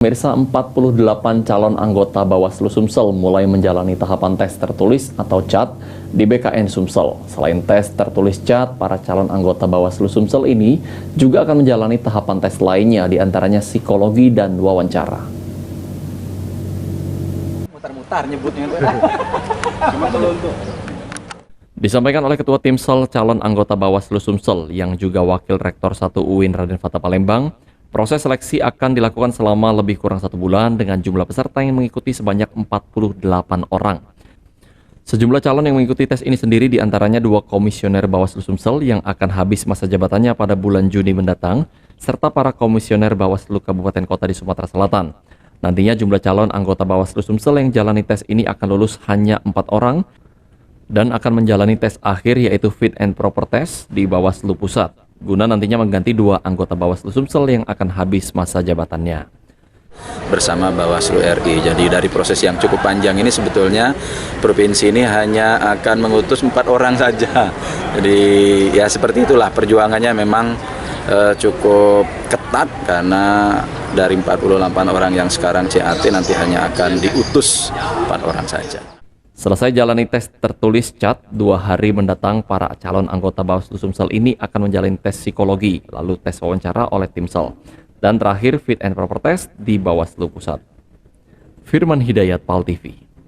Pemirsa, 48 calon anggota Bawaslu Sumsel mulai menjalani tahapan tes tertulis atau CAT di BKN Sumsel. Selain tes tertulis CAT, para calon anggota Bawaslu Sumsel ini juga akan menjalani tahapan tes lainnya, diantaranya psikologi dan wawancara. Mutar-mutar nyebutnya. Disampaikan oleh Ketua Timsel calon anggota Bawaslu Sumsel yang juga Wakil Rektor 1 UIN Raden Fatah Palembang, proses seleksi akan dilakukan selama lebih kurang 1 bulan dengan jumlah peserta yang mengikuti sebanyak 48 orang. Sejumlah calon yang mengikuti tes ini sendiri diantaranya 2 komisioner Bawaslu Sumsel yang akan habis masa jabatannya pada bulan Juni mendatang, serta para komisioner Bawaslu Kabupaten Kota di Sumatera Selatan. Nantinya jumlah calon anggota Bawaslu Sumsel yang jalani tes ini akan lulus hanya 4 orang dan akan menjalani tes akhir yaitu fit and proper test di Bawaslu Pusat, guna nantinya mengganti 2 anggota Bawaslu Sumsel yang akan habis masa jabatannya. Bersama Bawaslu RI. Jadi dari proses yang cukup panjang ini sebetulnya provinsi ini hanya akan mengutus 4 orang saja. Jadi ya seperti itulah perjuangannya memang cukup ketat karena dari 48 orang yang sekarang CAT nanti hanya akan diutus 4 orang saja. Selesai jalani tes tertulis CAT, 2 hari mendatang para calon anggota Bawaslu Sumsel ini akan menjalani tes psikologi, lalu tes wawancara oleh Timsel, dan terakhir fit and proper test di Bawaslu Pusat. Firman Hidayat, PAL TV.